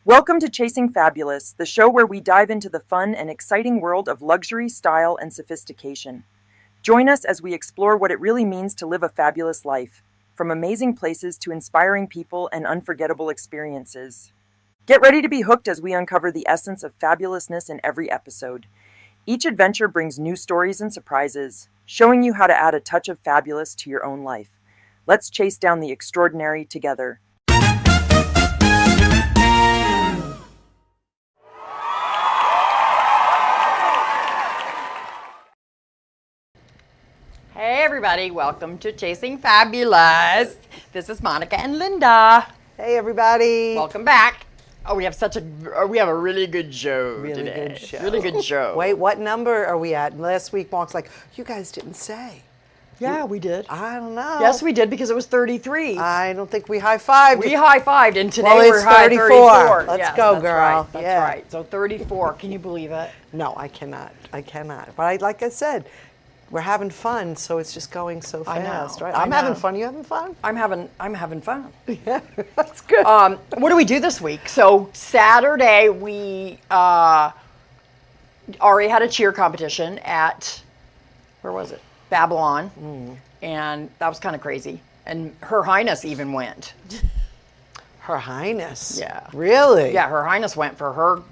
Welcome to Chasing Fabulous, the show where we dive into the fun and exciting world of luxury, style, and sophistication. Join us as we explore what it really means to live a fabulous life, from amazing places to inspiring people and unforgettable experiences. Get ready to be hooked as we uncover the essence of fabulousness in every episode. Each adventure brings new stories and surprises, showing you how to add a touch of fabulous to your own life. Let's chase down the extraordinary together. Hey everybody, welcome to Chasing Fabulous. This is Monica and Linda. Hey everybody. Welcome back. Oh, we have a really good show Really today. good show. Really good show. Wait, what number are we at? Last week Mark's like, you guys didn't say. Yeah, we did. I don't know. Yes, we did because it was 33. I don't think we high-fived. We high-fived and today Well, we're it's high 34. Let's Yes, go, that's girl. Right. That's Yeah. right. So 34. Can you believe it? No, I cannot. But like I said, we're having fun, so it's just going so I know, fast, right? I I'm having know. fun. You having fun? I'm having fun. Yeah, that's good. What do we do this week? So Saturday we already had a cheer competition at, where was it? Babylon, and that was kind of crazy. And Her Highness even went. Her Highness. Yeah. Really? Yeah, Her Highness went for her.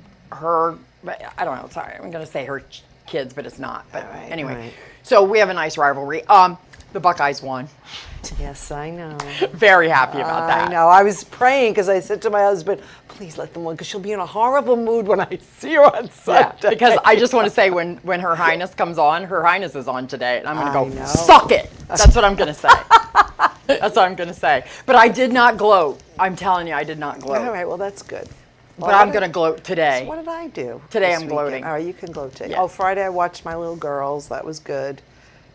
I don't know. Sorry, I'm going to say her kids, but it's not. But All right, anyway, all right. so we have a nice rivalry. The Buckeyes won. Yes, I know. Very happy about that. I know. I was praying because I said to my husband, please let them win because she'll be in a horrible mood when I see her on Yeah, Sunday. because I just want to say when Her Highness comes on, Her Highness is on today, and I'm I going to know. go, suck it. That's what I'm going to say. That's what I'm going to say. But I did not gloat. I'm telling you, I did not gloat. All right, well, that's good. But I'm going to gloat today. So what did I do? Today this I'm weekend? gloating. All right, you can gloat today. Yeah. Oh, Friday I watched My Little Girls. That was good.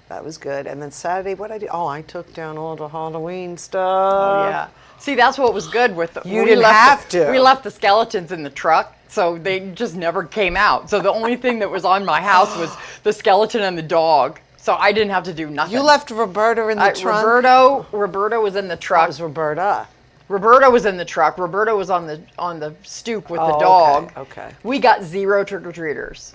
That was good. And then Saturday, what did I do? Oh, I took down all the Halloween stuff. Yeah. See, that's what was good with the. You we didn't left have the- to. We left the skeletons in the truck, so they just never came out. So the only thing that was on my house was the skeleton and the dog. So I didn't have to do nothing. You left Roberta in the trunk? Roberta was in the truck. That was Roberta. Roberta was in the truck. Roberta was on the stoop with the Oh, dog. okay. We got 0 trick-or-treaters.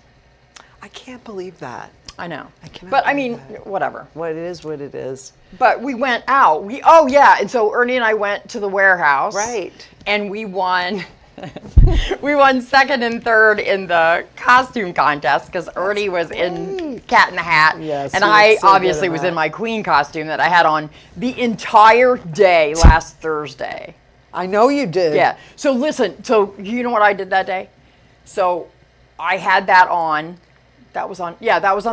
I can't believe that. I know. I cannot But I believe mean, that. whatever. What it is, what it is. But we went out. And so Ernie and I went to the warehouse. Right. And we won. We won second and third in the costume contest because Ernie was in Cat in the Hat. Yes, and he I was so good obviously at was that. in my queen costume that I had on the entire day last Thursday. I know you did. Yeah. So listen, so you know what I did that day? So I had that on. That was on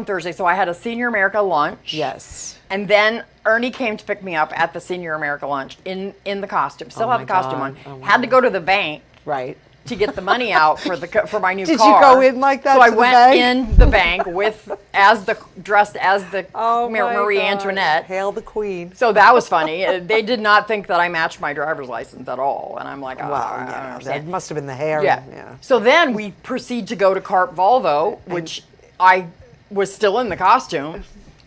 Thursday. So I had a Senior America lunch. Yes. And then Ernie came to pick me up at the Senior America lunch in the costume. Still Oh have my the costume God. on. Oh my Had to go to the bank Right. to get the money out for my new Did car. you go in like that So to I the went bank? in the bank dressed as the Oh my Marie God. Antoinette. Hail the Queen. So that was funny. They did not think that I matched my driver's license at all, and I'm like, oh, Wow, I don't yeah, that understand. must have been the hair. Yeah. Yeah. So then we proceed to go to Carp Volvo, which I was still in the costume,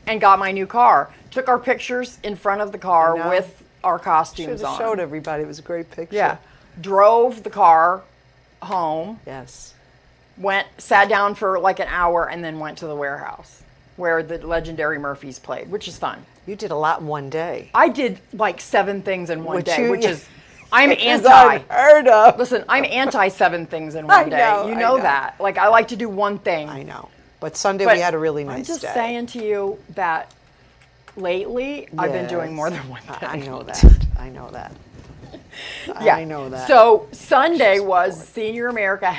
and got my new car. Took our pictures in front of the car know. with our Should costumes have on. showed everybody. It was a great picture. Yeah. Drove the car home, Yes. sat down for like an hour, and then went to the warehouse where the legendary Murphys played, which is fun. You did a lot in one day. I did like 7 things in one Which day, you- which is, I'm Which is anti. unheard of. Listen, I'm anti 7 things in I one day. know, You I know know. that. Like, I like to do one thing. I know. But Sunday But we had a really nice I'm just day. saying to you that lately I've been doing Yes. more than one thing. I know that. I know that. Yeah. I know that. So Sunday was Senior America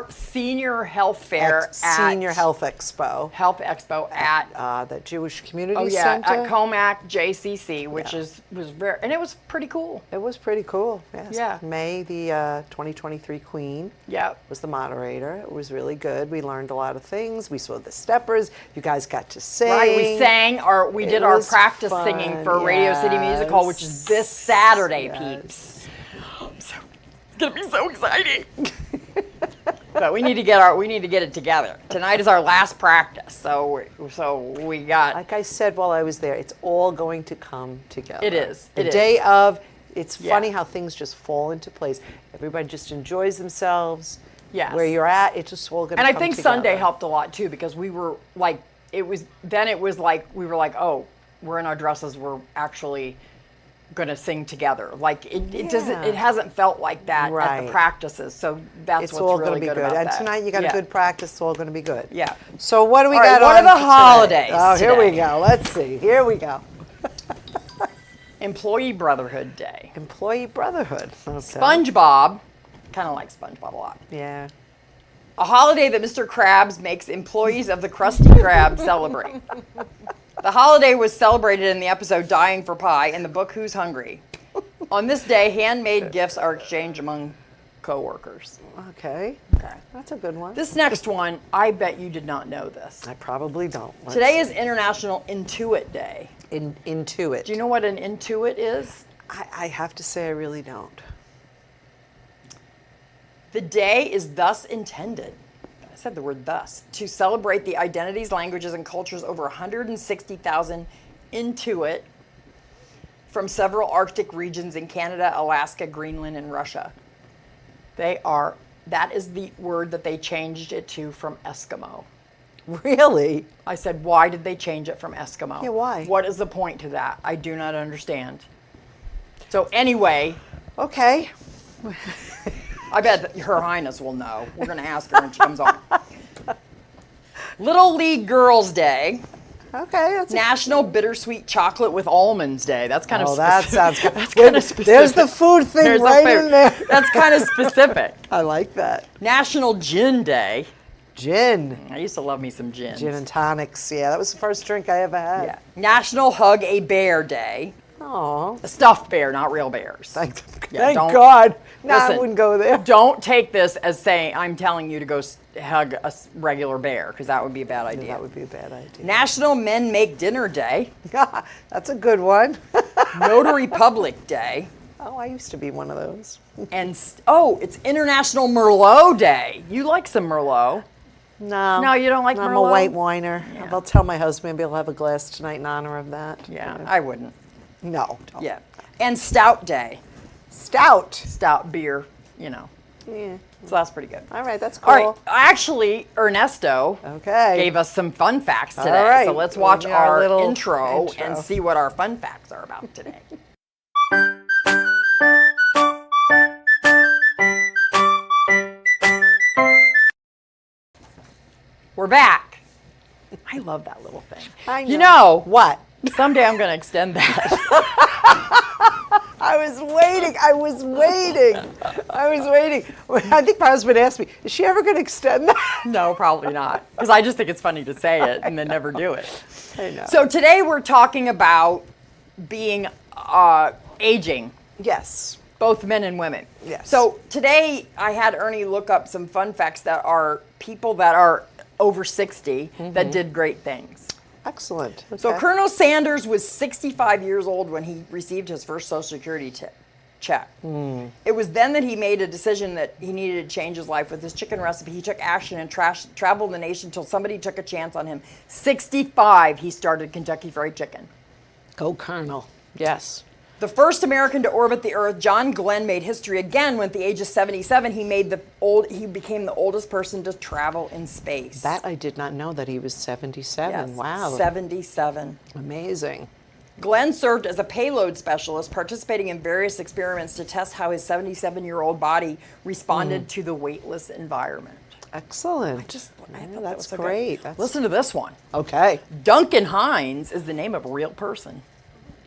Senior Health Fair Senior at Health Expo. Health Expo at The Jewish Community oh yeah Center. at Comac JCC, which Yeah. was very, and it was pretty cool. It was pretty cool. Yes. Yeah. May, the 2023 Queen, Yeah. was the moderator. It was really good. We learned a lot of things. We saw the steppers. You guys got to sing. Right, we sang we It did our was practice fun, singing for Radio City Music Hall, which is this Saturday, peeps. So, it's gonna be so exciting. But we need to get it together. Tonight is our last practice, so we got. Like I said while I was there, it's all going to come together. It is. The It day is. of, It's Yeah. funny how things just fall into place. Everybody just enjoys themselves. Yes. Where you're at, it's just all going to And come I think together. Sunday helped a lot too, because we were like, we were like, oh, we're in our dresses, we're actually gonna sing together. Like it doesn't, Yeah. it hasn't felt like that at Right. the practices. So that's It's what's all really going to be good good. about And that. tonight you got Yeah. a good practice. It's all going to be good. Yeah. So what do we All right, got what on are the for today? holidays Oh, here we today? go. Let's see. Here we go. Employee Brotherhood Day. Employee brotherhood. Okay. SpongeBob, kind of like SpongeBob a lot. Yeah. A holiday that Mr. Krabs makes employees of the Krusty Krab celebrate. The holiday was celebrated in the episode Dying for Pie in the book Who's Hungry. On this day, handmade gifts are exchanged among coworkers. Okay. Okay. That's a good one. This next one, I bet you did not know this. I probably don't. Let's Today is see. International Intuit Day. Intuit. Do you know what an Intuit is? I have to say I really don't. The day is thus intended, I said the word thus, to celebrate the identities, languages, and cultures over 160,000 Intuit from several Arctic regions in Canada, Alaska, Greenland, and Russia. That is the word that they changed it to from Eskimo. Really? I said, why did they change it from Eskimo? Yeah, why? What is the point to that? I do not understand. So anyway, Okay. I bet that Her Highness will know. We're going to ask her when she comes on. Little League Girls Day. Okay. That's National Bittersweet Chocolate with Almonds Day. That's kind of Oh, that specific. sounds good. That's kind of specific. There's the food thing There's a right food. in there. That's kind of specific. I like that. National Gin Day. Gin. I used to love me some gin. Gin and tonics. Yeah, that was the first drink I ever had. Yeah. National Hug a Bear Day. Oh, A stuffed bear, not real bears. thank Yeah, don't- God. No, I Listen, wouldn't go there. Don't take this as saying I'm telling you to go hug a regular bear, because that would be a bad idea. That would be a bad idea. National Men Make Dinner Day. That's a good one. Notary Public Day. Oh, I used to be one of those. And it's International Merlot Day. You like some Merlot? No. No, you don't like I'm Merlot? a white whiner. Yeah. I'll tell my husband maybe I'll have a glass tonight in honor of that. Yeah, I wouldn't. No. Don't. Yeah. And Stout Day. Stout. Stout beer, you know. Yeah. So that's pretty good. All right, that's cool. All right. Actually, Ernesto Okay. gave us some fun facts today. All right. So let's watch Give me our our little intro intro. and see what our fun facts are about today. We're back. I love that little thing. I You know, What? someday I'm going to extend that. I was waiting. I was waiting. I think my husband asked me, is she ever going to extend that? No, probably not. Because I just think it's funny to say it and then never do it. I know. So today we're talking about being aging, Yes. both men and women. Yes. So today I had Ernie look up some fun facts that are people that are over 60 that did great things. Excellent. So Okay. Colonel Sanders was 65 years old when he received his first Social Security check. It was then that he made a decision that he needed to change his life with his chicken recipe. He took action and traveled the nation until somebody took a chance on him. 65, he started Kentucky Fried Chicken. Go Colonel. Yes. The first American to orbit the Earth, John Glenn, made history again when at the age of 77 he became the oldest person to travel in space. That I did not know that he was 77. Yes, Wow. 77. Amazing. Glenn served as a payload specialist, participating in various experiments to test how his 77-year-old body responded to the weightless environment. Excellent. I thought that that's was so good. great. That's Listen to this one. okay. Duncan Hines is the name of a real person.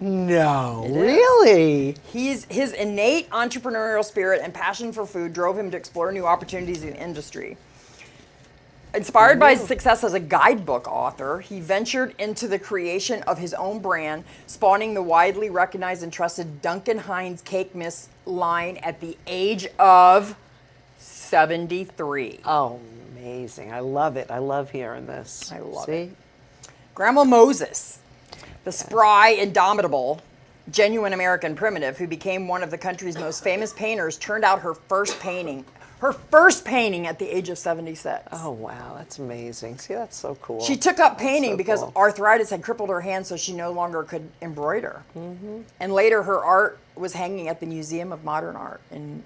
No. is. Really? His innate entrepreneurial spirit and passion for food drove him to explore new opportunities in the industry. Inspired by his success as a guidebook author, he ventured into the creation of his own brand, spawning the widely recognized and trusted Duncan Hines Cake Mix line at the age of 73. Oh, amazing. I love it. I love hearing this. I love See? it. Grandma Moses, the spry, indomitable, genuine American primitive who became one of the country's most famous painters, turned out her first painting her first painting at the age of 76. Oh, wow, that's amazing. See, that's so cool. She took up painting so because cool. arthritis had crippled her hands, so she no longer could embroider. And later, her art was hanging at the Museum of Modern Art in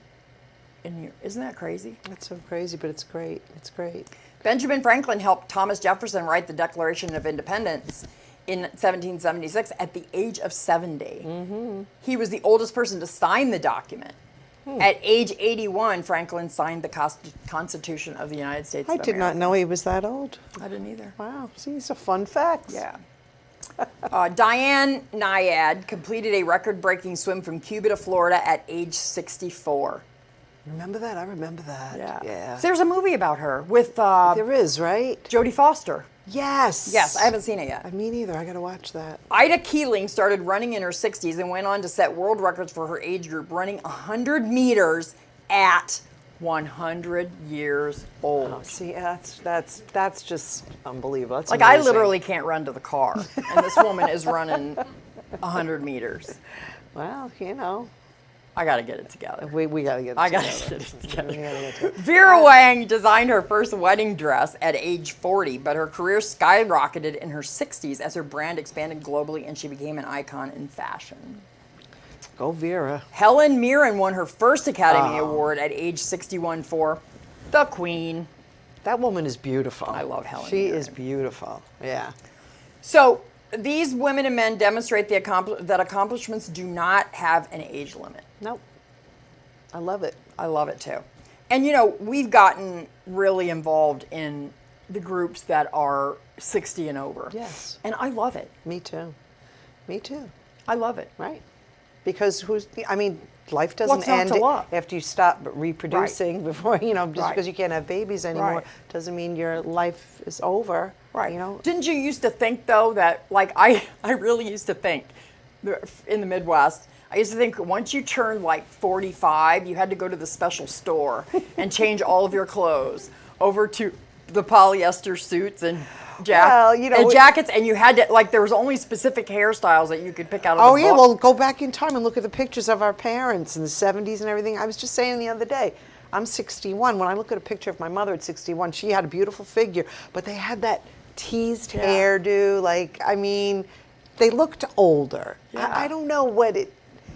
isn't that crazy? That's so crazy, but it's great. It's great. Benjamin Franklin helped Thomas Jefferson write the Declaration of Independence in 1776 at the age of 70. He was the oldest person to sign the document. At age 81, Franklin signed the Constitution of the United States of I did not America. know he was that old. I didn't either. Wow, see, it's a fun fact. Yeah. Diane Nyad completed a record-breaking swim from Cuba to Florida at age 64. Remember that? I remember that. Yeah. So there's a movie about her with There is, right? Jodie Foster. Yes. Yes, I haven't seen it yet. Me neither. I got to watch that. Ida Keeling started running in her 60s and went on to set world records for her age group, running 100 meters at 100 years old. Oh, see, that's just unbelievable. That's Like, I amazing. literally can't run to the car, and this woman is running 100 meters. Well, you know, I got to get it together. we got to get it I got together. to get it together. We gotta get it. Vera Wang designed her first wedding dress at age 40, but her career skyrocketed in her 60s as her brand expanded globally and she became an icon in fashion. Go Vera. Helen Mirren won her first Academy Award at age 61 for The Queen. That woman is beautiful. I love Helen She Mirren. is beautiful. Yeah. So these women and men demonstrate that accomplishments do not have an age limit. Nope. I love it. I love it too. And you know, we've gotten really involved in the groups that are 60 and over. Yes. And I love it. Me too. Me too. I love it. Right. Because life doesn't What's not end to love? after you stop reproducing before, just Right. because you can't have babies anymore Right. doesn't mean your life is over. Right. You know? Didn't you used to think though that, like, I really used to think in the Midwest, I used to think once you turned like 45, you had to go to the special store and change all of your clothes over to the polyester suits and Well, and jackets, and you had to, like, there was only specific hairstyles that you could pick out of Oh the yeah, book. well, go back in time and look at the pictures of our parents in the 70s and everything. I was just saying the other day, I'm 61. When I look at a picture of my mother at 61, she had a beautiful figure, but they had that teased hairdo. They looked older. Yeah. I don't know what it.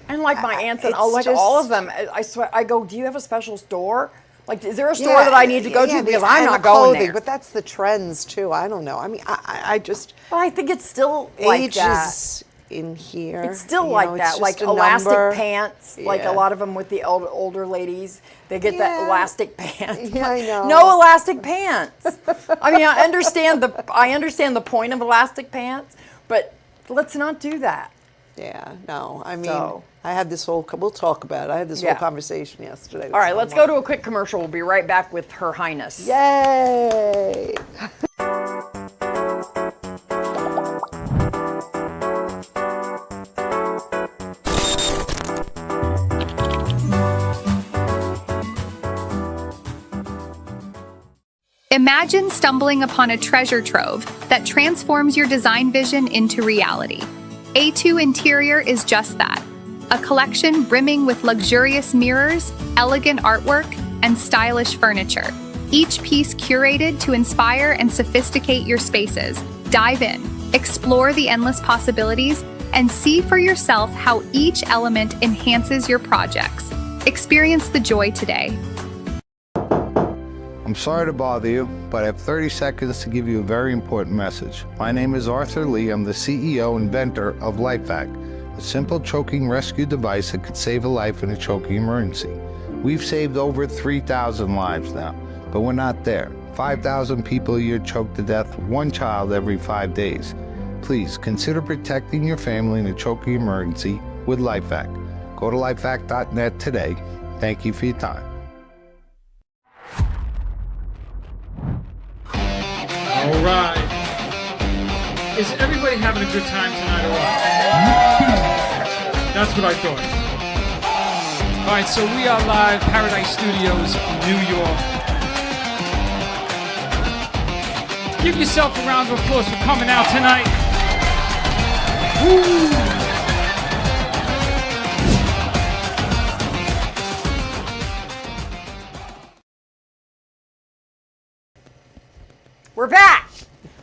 And like my aunts and it's all of just- them, I swear, I go, do you have a special store? Like, is there a store that I need to go to? Because I'm and not the going clothing, there. But that's the trends too. I don't know. I just But I think it's still like age that. is in here. It's still you like know, it's that, just like a elastic number. pants. Like a Yeah. lot of them with the older ladies, they get that Yeah. elastic pants. Yeah, I know. No elastic pants. I mean, I understand the point of elastic pants, but let's not do that. Yeah, no. I mean, So- I had this whole. We'll talk about it. I had this Yeah. whole conversation yesterday. All right, let's go to a quick commercial. We'll be right back with Her Highness. Yay! Imagine stumbling upon a treasure trove that transforms your design vision into reality. A2 Interior is just that. A collection brimming with luxurious mirrors, elegant artwork, and stylish furniture. Each piece curated to inspire and sophisticate your spaces. Dive in, explore the endless possibilities, and see for yourself how each element enhances your projects. Experience the joy today. I'm sorry to bother you, but I have 30 seconds to give you a very important message. My name is Arthur Lee. I'm the CEO and inventor of LifeVac, a simple choking rescue device that could save a life in a choking emergency. We've saved over 3,000 lives now, but we're not there. 5,000 people a year choke to death, one child every 5 days. Please consider protecting your family in a choking emergency with LifeVac. Go to lifevac.net today. Thank you for your time. All right. Is everybody having a good time tonight or what? That's what I thought. All right, so we are live, Paradise Studios, New York. Give yourself a round of applause for coming out tonight. Woo! We're back.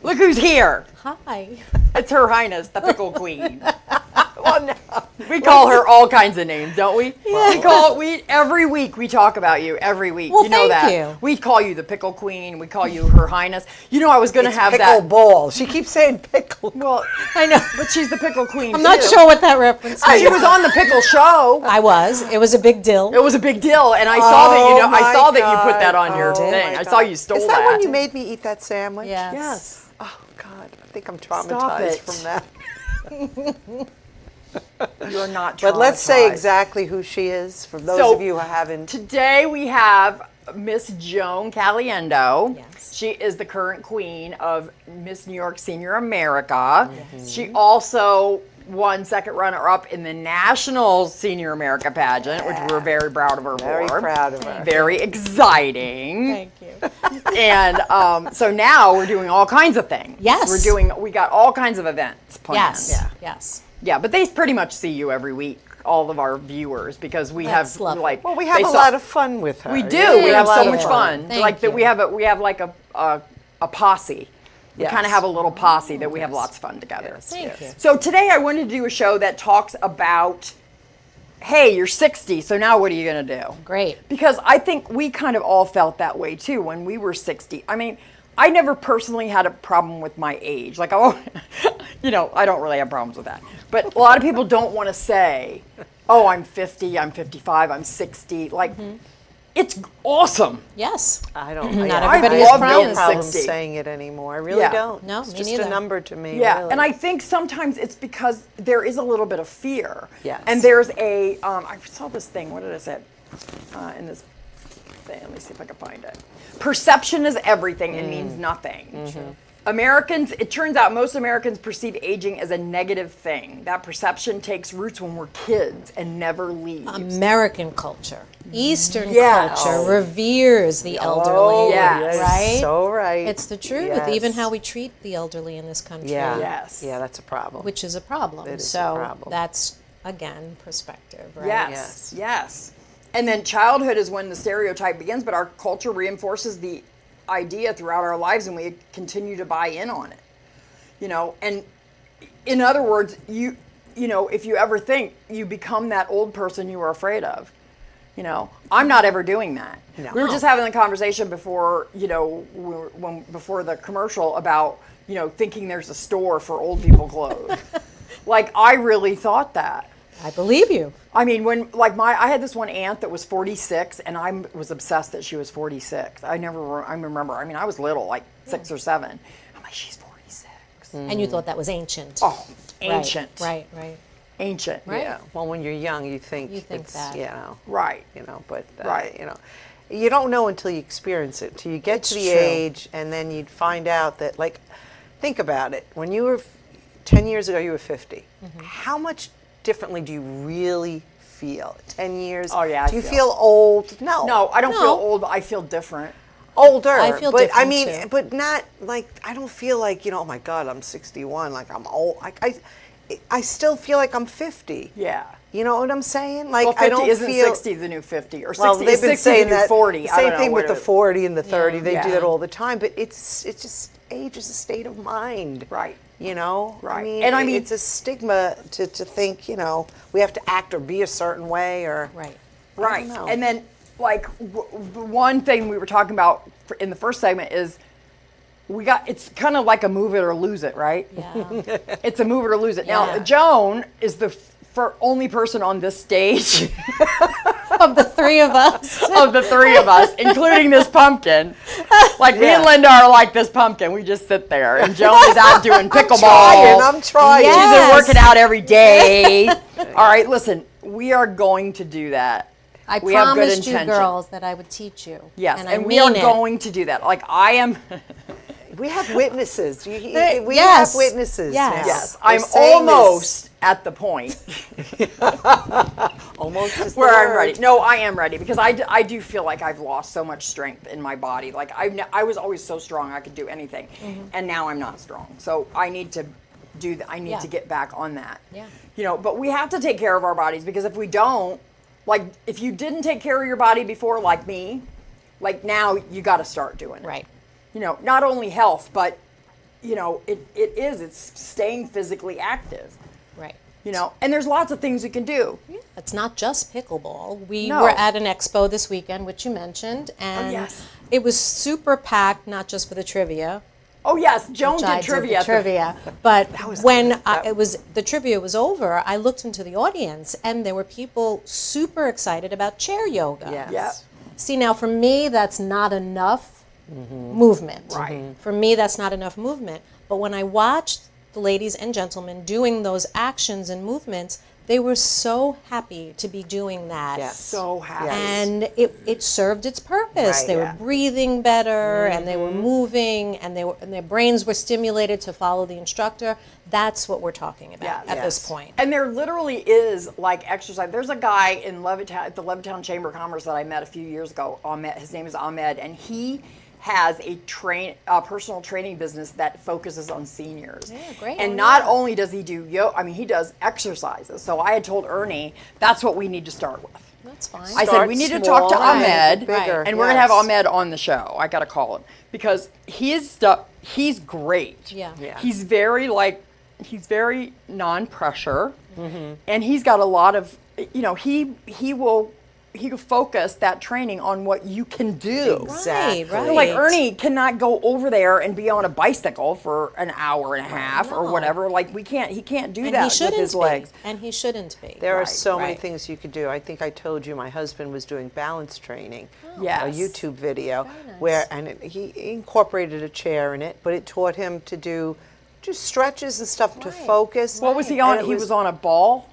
Look who's here. Hi. It's Her Highness, the Pickle Queen. Well, no. We call her all kinds of names, don't we? Yeah. Every week we talk about you. Every week, Well, you know thank that. you. We call you the Pickle Queen. We call you Her Highness. You know, I was going to have pickle that. ball. She keeps saying pickle. Well, I know. but she's the Pickle Queen. I'm not too. sure what that reference She means. was on the Pickle Show. I was. It was a big deal. It was a big deal, and I saw that you know. I my saw that you put God. that on your Oh, thing. my I saw God. you stole Is that. that when you made me eat that sandwich? Yes. Yes. Oh God, I think I'm Stop traumatized it. from that. You're not. But let's say traumatized. exactly who she is for those So, of you who haven't. Today we have Miss Joan Caliendo. Yes. She is the current queen of Miss New York Senior America. She also won second runner-up in the National Senior America pageant, which we're very proud of her Very for. proud of her. Very exciting. Thank you. And so now we're doing all kinds of things. Yes. We got all kinds of events planned. Yes. Yes. Yeah, but they pretty much see you every week, all of our viewers, because we That's have lovely. like Well, we have they a saw- lot of fun with her. We do. Yeah, We have a lot so of much fun. Thank Like that, you. we have like a posse. We Yes. kind of have a little posse that we have lots of fun together. Yes. Thank you. So today I wanted to do a show that talks about, hey, you're 60, so now what are you going to do? Great. Because I think we kind of all felt that way too when we were 60. I mean, I never personally had a problem with my age. Like, you know, I don't really have problems with that. But a lot of people don't want to say, oh, I'm 50, I'm 55, I'm 60. Like, it's awesome. Yes. I don't. Not I everybody have has no problems. problem 60. saying it anymore. I really Yeah. don't. No, it's me just neither. a number to me. Yeah, really. and I think sometimes it's because there is a little bit of fear. Yes. And there's a, I saw this thing, what did I say? In this thing, let me see if I can find it. Perception is everything and means nothing. Americans, it turns out most Americans perceive aging as a negative thing. That perception takes roots when we're kids and never leaves. American culture, Eastern Yes. culture reveres the elderly. Oh, yes. Right? So right. It's the truth. Yes. Even how we treat the elderly in this country. Yeah. Yes. Yeah, that's a problem. Which is a problem. It is a So problem. that's again perspective, right? Yes, yes. And then childhood is when the stereotype begins, but our culture reinforces the idea throughout our lives and we continue to buy in on it. You know, and in other words, you know, if you ever think you become that old person you were afraid of, you know, I'm not ever doing that. No. We were just having a conversation before, you know, before the commercial about, you know, thinking there's a store for old people clothes. Like, I really thought that. I believe you. I mean, when I had this one aunt that was 46, and I was obsessed that she was 46. I remember. I mean, I was little, like 6 or 7. I'm like, she's 46. And you thought that was ancient. Oh, Right, ancient, Right, right. ancient. Right. Yeah. Well, when you're young, you think think it's, that. you know, Right. you know, but Right. you know, you don't know until you experience it. Till you get It's to the true. age, and then you'd find out that, like, think about it. When you were 10 years ago, you were 50. How much differently do you really feel? 10 years? Oh, yeah, I Do you feel- feel old? No. No, I don't No. feel old. I feel different. Older. I feel but I different, mean, too. but not like, I don't feel like, you know, oh my God, I'm 61. Like, I'm old. I still feel like I'm 50. Yeah. You know what I'm saying? Like, Well, 50 I don't isn't feel 60 the new 50, or 60 well, is they've been 60 saying the new that 40. I Same don't know thing with what the it- 40 and the 30. They do Yeah. that all the time. But it's just age is a state of mind. Right. You know. Right. And I mean- it's a stigma to think, you know, we have to act or be a certain way or. Right. Right. know. And then, like, the one thing we were talking about in the first segment is it's kind of like a move it or lose it, right? Yeah. It's a move it or lose it. Now, Yeah. Joan is the only person on this stage Of the three of us. of the three of us, including this pumpkin. Like, me and Yeah. Linda are like this pumpkin. We just sit there. And Joan is out doing pickleball. I'm trying. Yeah. She's Yes. working out every day. All right, listen, we are going to do that. I We have good promised you intention. girls that I would teach you. Yes, and, and I we are mean it. going to do that. Like, I am. We have witnesses. We Yes. have witnesses Yes. now. Yes, They're I'm saying this. almost at the point almost is the where I'm word. ready. No, I am ready because I do feel like I've lost so much strength in my body. Like, I was always so strong I could do anything, and now I'm not strong. So I need to I need Yeah. to get back on that. Yeah. You know, but we have to take care of our bodies because if we don't, like, if you didn't take care of your body before, like me, like, now you got to start doing it. Right. you know, not only health, but, you know, it's staying physically active, Right. you know, and there's lots of things you can do. It's not just pickleball. We No. were at an expo this weekend, which you mentioned, and yes. it was super packed, not just for the trivia. Oh, yes, Joan which I did trivia. the trivia. But when the trivia was over, I looked into the audience, and there were people super excited about chair yoga. Yes. Yeah. See, now for me, that's not enough movement. Right. For me, that's not enough movement. But when I watched the ladies and gentlemen doing those actions and movements, they were so happy to be doing that. Yes. So happy. Yes. And it served its purpose. Right, They yeah. were breathing better, and they were moving, and their brains were stimulated to follow the instructor. That's what we're talking about at this point. And there literally is like exercise. There's a guy in Levittown, at the Levittown Chamber of Commerce that I met a few years ago. Ahmed, his name is Ahmed, and he has a personal training business that focuses on seniors. Yeah, great. And not only does he do yoga, I mean, he does exercises. So I had told Ernie that's what we need to start with. That's fine. I said Start we need to talk to small and Ahmed, make it bigger, and we're gonna have yes. Ahmed on the show. I gotta call him because he's great. Yeah. Yeah. He's very non-pressure, and he's got a lot of, you know, he will focus that training on what you can do. Exactly. Right. Like Ernie cannot go over there and be on a bicycle for an hour and a half or No. whatever. Like he can't do And that he with shouldn't his be. legs. And he shouldn't be. There are Right, so many right. things you could do. I think I told you my husband was doing balance training, Yes. a YouTube video, Very nice. where he incorporated a chair in it, but it taught him to do just stretches and stuff to Right. focus. What was he And on? it He was on a ball.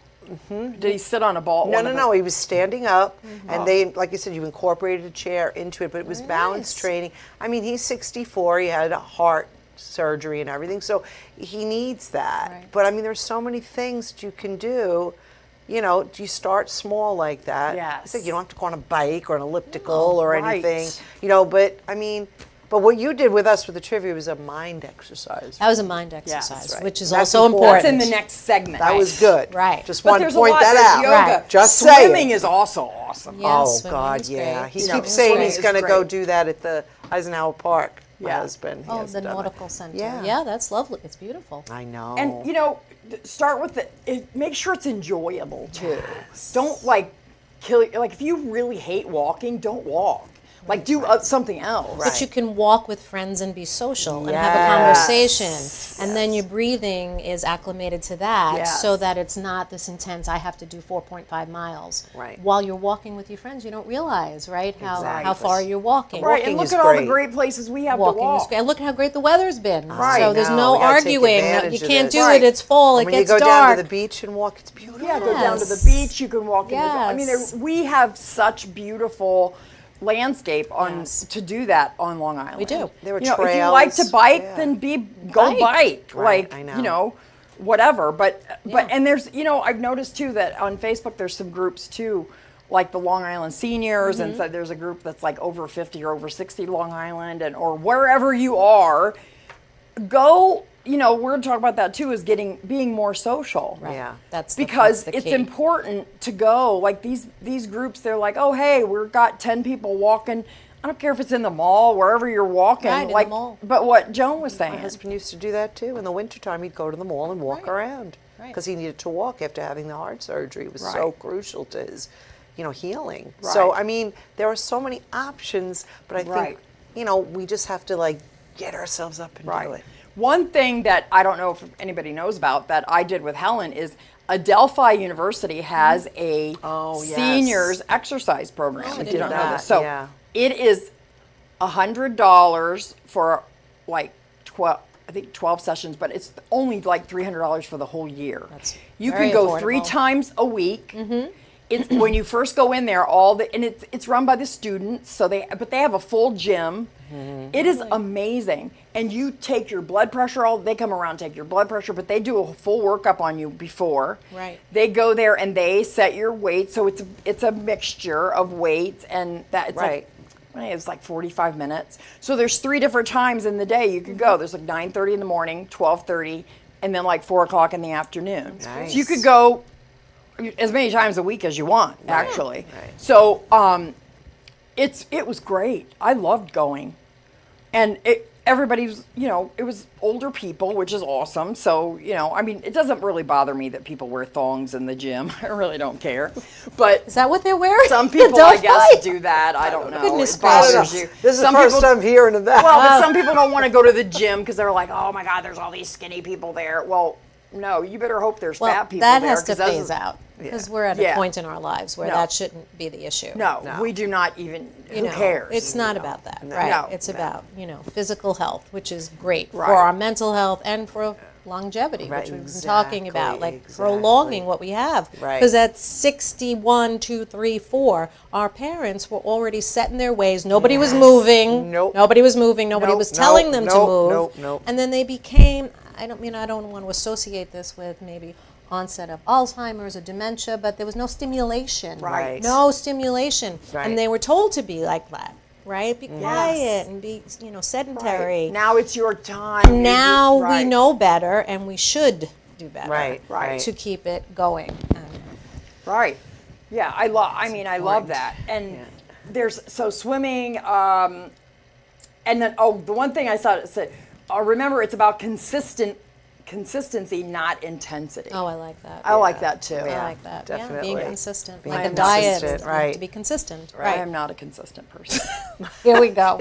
Did he sit on a ball? No. He was standing up, and they, like I said, you incorporated a chair into it, but it was balance nice. training. I mean, he's 64. He had a heart surgery and everything, so he needs that. Right. But I mean, there's so many things that you can do. You know, you start small like that. Yes. It's like you don't have to go on a bike or an elliptical or right. anything. You know, but I mean, but what you did with us with the trivia was a mind exercise. That was a mind exercise, right. which is That's also important. That's important. in the next segment. That was good. Right. Just But want there's to point a lot. that There's out. yoga. Right. Just Swimming saying. is also awesome. Yeah, Oh swimming God, is yeah. great. He You know, keeps saying swimming he's is going to go great. do that at the Eisenhower Park. My Yeah. husband. He Oh, hasn't the done it. Nautical Center. Yeah. Yeah, that's lovely. It's beautiful. I know. And you know, start with make sure it's enjoyable too. Don't like kill. Like if you really hate walking, don't walk. Like do something else. But you can walk with friends and be social and have a Yes. conversation. And then your breathing is acclimated to that Yes. so that it's not this intense, I have to do 4.5 miles. Right. While you're walking with your friends, you don't realize, right, how Exactly. far you're walking. Right, Walking and look is at all the great. great places we have Walking to walk. is great. And look at how great the weather's been. Right. So there's I no know, we gotta take arguing. No, advantage you of can't this. do Right. it. It's fall. It when you gets go dark. down to the beach and walk, it's beautiful. Yeah, go down to the Yes. beach. You can walk in the. I mean, Yes. we have such beautiful landscape on Yes. to do that on Long Island. We do. There were If you like to trails, bike, yeah. then go bike. Right, Like I know. you know, whatever. But Yeah. and there's I've noticed too that on Facebook there's some groups too, like the Long Island Seniors, and so there's a group that's like over 50 or over 60 Long Island, and or wherever you are, go. You know, we're going to talk about that too. Is being more social. Right. Yeah. That's Because the it's key. important to go. Like these groups, they're like, oh hey, we've got 10 people walking. I don't care if it's in the mall, wherever you're walking. Right, in the like, mall. But what Joan was My saying. husband used to do that too. In the wintertime, he'd go to the mall and walk Right. around Right. because he needed to walk after having the heart surgery. It was Right. so crucial to his, healing. So Right. I mean, there are so many options, but I Right. think, we just have to like get ourselves up and do it. One thing that I don't know if anybody knows about that I did with Helen is Adelphi University has a Oh, yes. seniors exercise program. I if you didn't don't know know that, this, so yeah. it is $100 for like 12 sessions, but it's only like $300 for the whole year. You very can go 3 affordable. times a week. It's when you first go in there, and it's run by the students, but they have a full gym. It is amazing, and you take your blood pressure. They come around, take your blood pressure, but they do a full workup on you before. Right. They go there and they set your weight, so it's a mixture of weights, and that it's Right. it's like 45 minutes. So there's 3 different times in the day you could go. There's like 9:30 in the morning, 12:30, and then like 4 o'clock in the afternoon. Nice. So you could go as many times a week as you want, actually. Right. So it was great. I loved going, and everybody's, it was older people, which is awesome. So, I mean, it doesn't really bother me that people wear thongs in the gym. I really don't care. But Is that what they're wearing? some people, I guess, do that. I don't know. Goodness It bothers gracious. you. This is the Some first people- time hearing of that. Well, but some people don't want to go to the gym because they're like, oh my God, there's all these skinny people there. Well, no, you better hope there's Well, fat people that there. has to 'cause those- phase out because we're at a Yeah. point in our lives where No. that shouldn't be the issue. No, we do not even, You who know, cares? It's not about that, right? No. It's about, physical health, which is great Right. for our mental health and for longevity, Right, which we've been talking about, exactly, like prolonging exactly. what we have. Right. Because at 61, 2, 3, 4, our parents were already set in their ways. Nobody was moving. Nope. Nobody was moving. Nobody Nope, was telling nope, them to nope, move. nope, nope. And then they became, I don't want to associate this with maybe onset of Alzheimer's or dementia, but there was no stimulation. Right. No stimulation. Right. And they were told to be like that, right? Be quiet and be, sedentary. Now it's your time. Now we Right. know better and we should do better. Right. To keep it going. Right. Yeah, I love that. And there's swimming, and then the one thing I saw it said, remember it's about consistency, not intensity. Oh, I like that. I like that too. I like that. definitely. Yeah, being consistent. Being like a diet, consistent, is right. to be consistent. I Right. am not a consistent person. Here we go.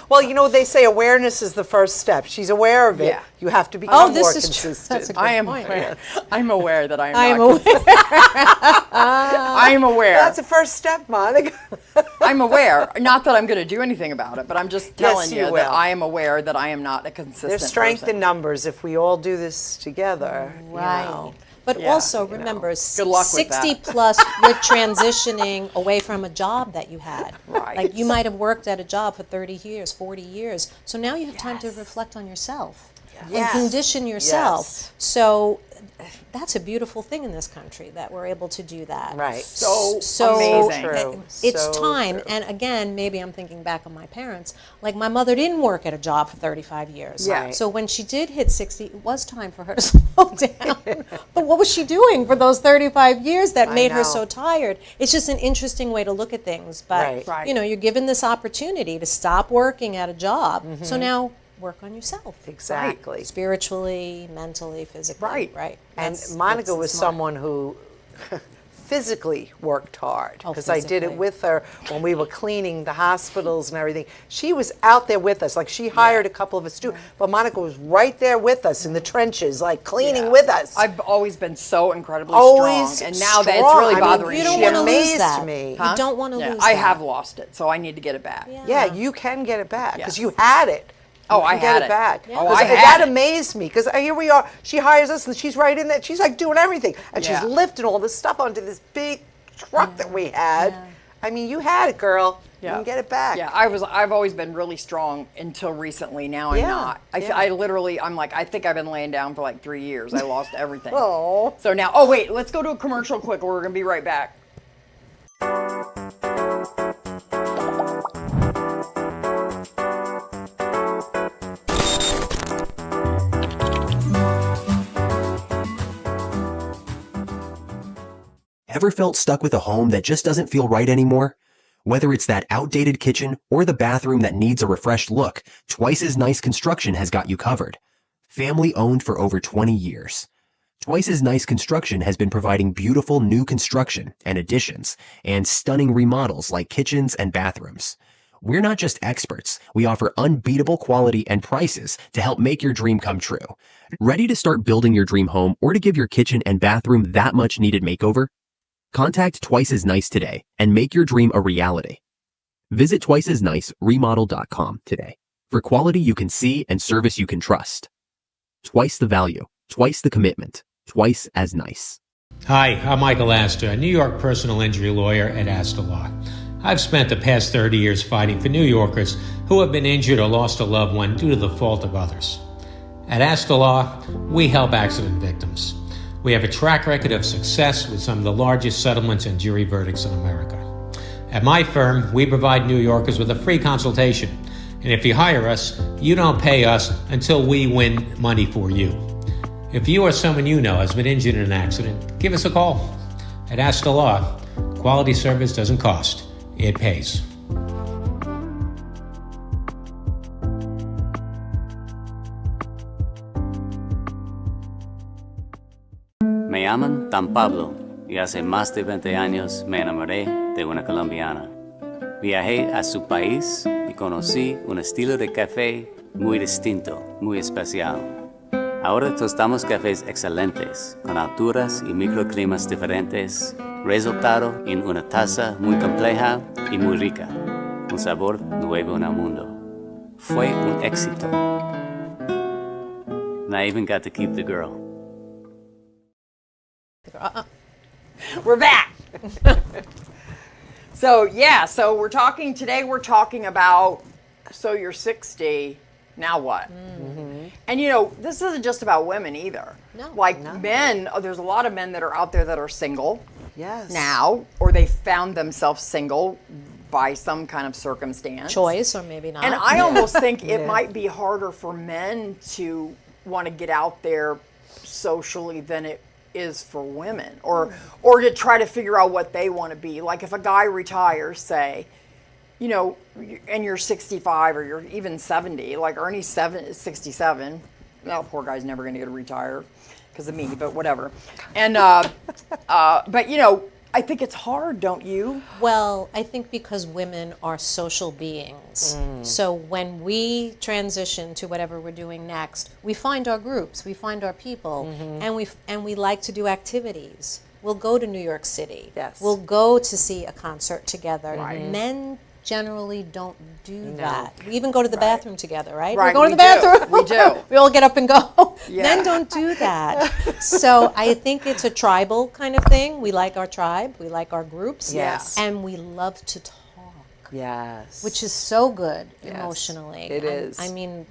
Well, they say awareness is the first step. She's aware of it. Yeah. You have to become this more is true. consistent. That's a good I am point. aware. I'm aware that I am I am not aware. consistent. I am aware. That's the first step, Monica. I'm aware. Not that I'm going to do anything about it, but I'm just telling you you that will. I am aware that I am not a consistent There's strength person. in numbers if we all do this together. Right. But Yeah, also remember, Good luck with 60 that. plus, you're transitioning away from a job that you had. Right. Like you might have worked at a job for 30 years, 40 years. So now you have time to reflect on yourself and Yes. condition yourself. Yes. So that's a beautiful thing in this country that we're able to do that. Right. So amazing. True. It's So time. true. And again, maybe I'm thinking back on my parents. Like my mother didn't work at a job for 35 years. Yeah. So when she did hit 60, it was time for her to slow down. But what was she doing for those 35 years that made her know. so tired? It's just an interesting way to look at things. But, Right. Right. you're given this opportunity to stop working at a job. So now work on yourself. Exactly. Spiritually, mentally, physically. Right. And That's Monica was smart. someone who physically worked hard Oh, because I did it physically. with her when we were cleaning the hospitals and everything. She was out there with us. Like she hired a couple of us too, but Monica was right there with us in the trenches, like cleaning Yeah. with us. I've always been so incredibly Always strong, and now that it's strong. really I mean, bothering You don't She want to lose amazed that. me. You don't want to Yeah, lose I that. have lost it, so I need to get it back. Yeah, you can get it back because Yes. you had it. Oh, You I can get had it it. back. Oh, I 'Cause had that it. amazed me because here we are. She hires us and she's right in there. She's like doing everything and Yeah. she's lifting all this stuff onto this big truck that we had. I mean, you had it, girl. You can get it back. Yeah, I've always been really strong until recently. Now I'm Yeah, not. yeah. I literally, I'm like, I think I've been laying down for like 3 years. I lost everything. Oh. So now, oh wait, let's go to a commercial quick. We're gonna be right back. Ever felt stuck with a home that just doesn't feel right anymore? Whether it's that outdated kitchen or the bathroom that needs a refreshed look, Twice as Nice Construction has got you covered. Family owned for over 20 years. Twice as Nice Construction has been providing beautiful new construction and additions and stunning remodels like kitchens and bathrooms. We're not just experts. We offer unbeatable quality and prices to help make your dream come true. Ready to start building your dream home or to give your kitchen and bathroom that much needed makeover? Contact Twice as Nice today and make your dream a reality. Visit twiceasniceremodel.com today for quality you can see and service you can trust. Twice the value, twice the commitment, Twice as Nice. Hi, I'm Michael Astor, a New York personal injury lawyer at Astor Law. I've spent the past 30 years fighting for New Yorkers who have been injured or lost a loved one due to the fault of others. At Astor Law, we help accident victims. We have a track record of success with some of the largest settlements and jury verdicts in America. At my firm, we provide New Yorkers with a free consultation. And if you hire us, you don't pay us until we win money for you. If you or someone you know has been injured in an accident, give us a call. At Astor Law, quality service doesn't cost, it pays. Me llaman Don Pablo y hace más de 20 años me enamoré de una colombiana. Viajé a su país y conocí un estilo de café muy distinto, muy especial. Ahora tostamos cafés excelentes, con alturas y microclimas diferentes, resultado en una taza muy compleja y muy rica, un sabor nuevo en el mundo. Fue un éxito. And I even got to keep the girl. We're back. So we're talking about, so you're 60, now what? And this isn't just about women either. No. Men, there's a lot of men that are out there that are single now, or they found themselves single by some kind of circumstance. Choice, or maybe not. And I almost think it might be harder for men to want to get out there socially than it is for women, or to try to figure out what they want to be. Like if a guy retires, say, and you're 65 or you're even 70, like Ernie's 67. No, poor guy's never going to get to retire because of me, but whatever. And but I think it's hard, don't you? Well, I think because women are social beings. So when we transition to whatever we're doing next, we find our groups, we find our people, and we like to do activities. We'll go to New York City. Yes. We'll go to see a concert together. Right. Men generally don't do that. We even go to the bathroom together, right? Right, We go to we the bathroom. do. We do. We all get up and go. Yeah. Men don't do that. So I think it's a tribal kind of thing. We like our tribe. We like our groups. Yes. And we love to talk. Yes. Which is so good Yes, emotionally. it is. I mean,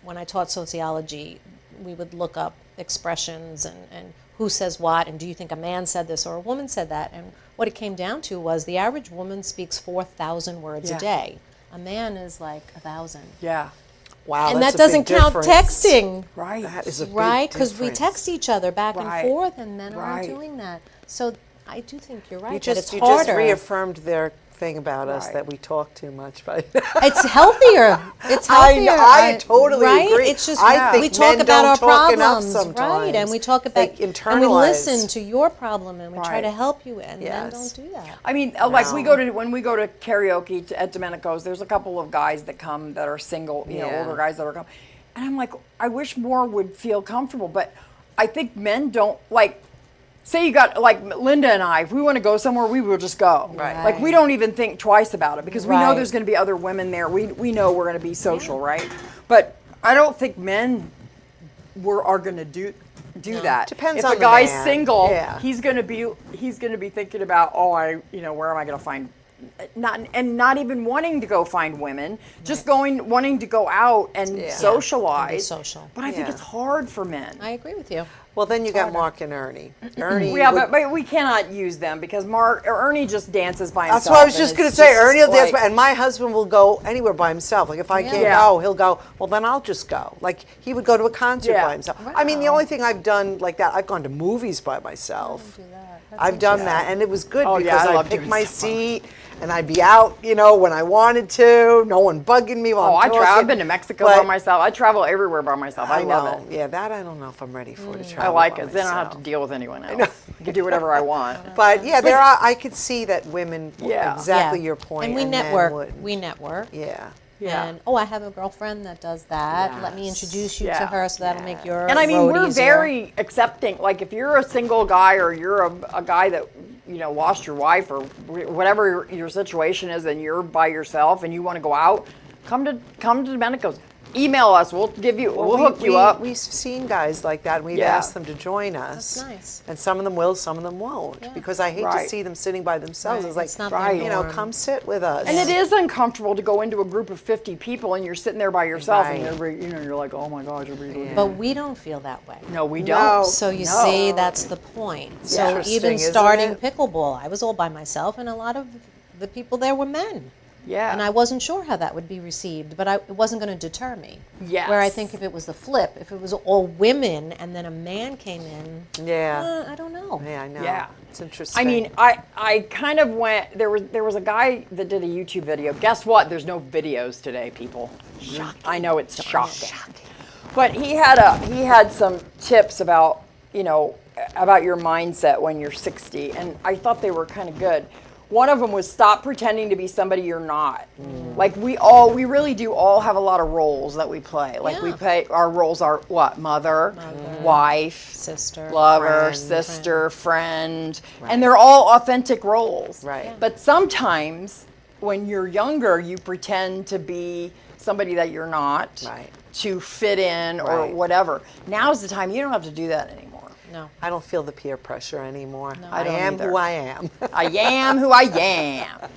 when I taught sociology, we would look up expressions and who says what, and do you think a man said this or a woman said that? And what it came down to was the average woman speaks 4,000 words a day. A man is like 1,000. Yeah. Wow, And that's that a big doesn't count difference. texting. Right. That is a big Right? Because we difference. text each other back Right. and forth, and men aren't Right. doing that. So I do think you're right. You that it's just harder. reaffirmed their thing about us Right. that we talk too much. But It's healthier. It's I healthier. know, I totally right? agree. It's just I think we talk men about don't our talk enough problems, right? sometimes. And we talk about They and we listen internalize. to your problem and we try Right. to help you. And men Yes. don't do that. I mean, like when we go to karaoke at Domenico's, there's a couple of guys that come that are single, Yeah. older guys that are coming, and I'm like, I wish more would feel comfortable, but I think men don't like. Say you got like Linda and I, if we want to go somewhere, we will just go. Right. Like we don't even think twice about it because we know Right. there's going to be other women there. We know we're going to be social, right? But I don't think men are going to do that. Depends if on a the guy's man. single, Yeah. he's going to be thinking about, where am I going to find not even wanting to go find women, just wanting to go out and socialize. And be social. But I think Yeah. it's hard for men. I agree with you. well, then you got Mark and Ernie. Ernie. Yeah, would- but we cannot use them because Ernie just dances by himself. That's what I was and just it's going to say. Ernie will dance, like- and my husband will go anywhere by himself. Like if I can't Yeah. go, he'll go. Well, then I'll just go. Like he would go to a concert Yeah. by himself. I mean, the only thing I've done like that, I've gone to movies by myself. Do that. That's I've done that, and it was good Oh, yeah, because I I'd love pick doing my stuff like seat, and I'd be out, when I wanted to. No one bugging me while I'm talking. I've been to Mexico by But myself. I travel everywhere by myself. I love it. Yeah, that I don't know if I'm ready for to I travel. like by it. Then I don't have to myself. deal with anyone else. I can do whatever I want. But yeah, there are. I could see that women. Yeah. Exactly Yeah. your point. And we men network. wouldn't. We network. Yeah. Yeah. And I have a girlfriend that does that. Let me introduce you to Yeah. her, so that'll make your And I mean, road we're easier. very accepting. Like, if you're a single guy or you're a guy that lost your wife or whatever your situation is, and you're by yourself and you want to go out, come to Domenico's. Email us. We'll hook you up. We've seen guys like that, and we've Yeah. asked them to join us. That's nice. And some of them will, some of them won't, because I hate to Right. see them sitting by themselves. Right. It's like, It's not their norm. come sit with us. And it is uncomfortable to go into a group of 50 people and you're sitting there by yourself and Right. you're like, oh my gosh, everybody's looking. But we don't feel that way. No, we No. don't. So you No. see, that's the point. So Interesting, even isn't starting it? pickleball, I was all by myself, and a lot of the people there were men. Yeah. And I wasn't sure how that would be received, but it wasn't going to deter me. Yes. Where I think if it was the flip, if it was all women and then a man came in, Yeah. I don't know. Yeah, I know. Yeah. It's interesting. I mean, I kind of went. There was a guy that did a YouTube video. Guess what? There's no videos today, people. Shocking. I know it's shocking. But he had some tips about about your mindset when you're 60, and I thought they were kind of good. One of them was stop pretending to be somebody you're not. Like we really do all have a lot of roles that we play. Like we play, our roles are what? Mother, wife, sister, lover, sister, friend. And they're all authentic roles. Right. But sometimes when you're younger, you pretend to be somebody that you're not to fit in or whatever. Now's the time you don't have to do that anymore. No. I don't feel the peer pressure anymore. No. I don't am either. who I am. I am who I am.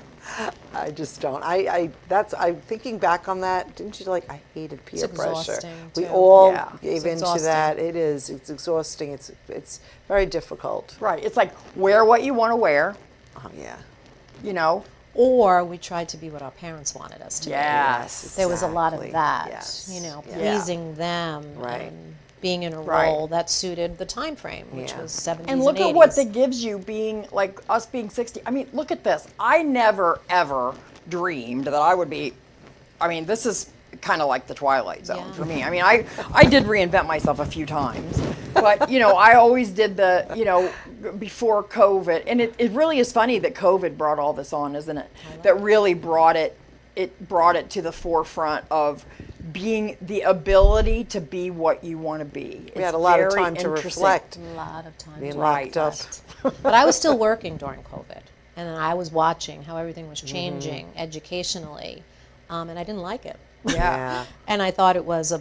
I just don't. I'm thinking back on that. Didn't you I hated peer pressure. Exhausting, We too. all Yeah. gave It's into that. It is. It's exhausting. It's very difficult. Right. It's like wear what you want to wear, Oh yeah. you know. Or we tried to be what our parents wanted us to be. Yes. There was a lot of Exactly. that, Yes. yeah. Yeah. Pleasing them, Right. and being in a Right. role that suited the time frame, which Yeah. was 70s And look at 80s. what that gives you being like us being 60. I mean, look at this. I never ever dreamed that I would be. I mean, this is kind of like the Twilight Zone Yeah. for me. I mean, I did reinvent myself a few times, but I always did the before COVID, and it really is funny that COVID brought all this on, isn't it? That really brought it to the forefront of being the ability to be what you want to be. We had a lot of time to reflect. A lot of time. Being to locked up. reflect. But I was still working during COVID, and then I was watching how everything was changing educationally, and I didn't like it. Yeah. And I thought it was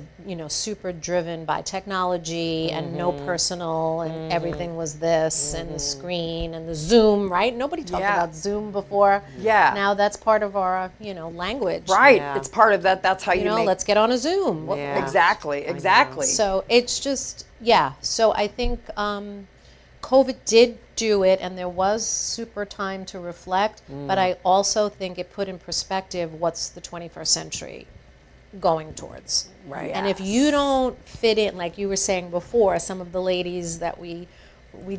super driven by technology and no personal, and everything was this and the screen and the Zoom, right? Nobody talked Yeah. about Zoom before. Yeah. Now that's part of our language. Right. Yeah. It's part of that. That's how you make. Let's get on a Zoom. What- Yeah. Exactly. So it's just, So I think COVID did do it, and there was super time to reflect, but I also think it put in perspective what's the 21st century going towards. Right. And if you don't fit in, like you were saying before, some of the ladies that we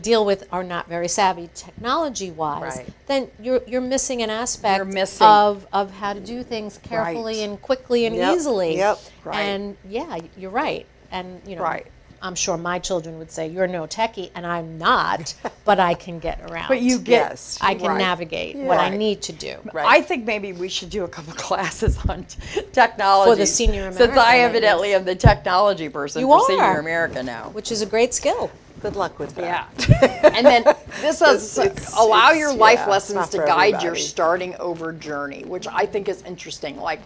deal with are not very savvy technology-wise, Right. then you're missing an aspect You're missing. of how to do things carefully Right. and quickly and Yep. easily. Yep. Right. And you're right. And Right. I'm sure my children would say you're no techie, and I'm not, but I can get around. But you get. Yes. I can Right. navigate what I Right. need to do. Right. I think maybe we should do a couple classes on technology For the Senior since America I ladies. evidently am the technology person You for are. Senior America now. Which is a great skill. Good luck with that. Yeah. And then this is allow your life it's lessons not to for guide your everybody. starting over journey, which I think is interesting. Like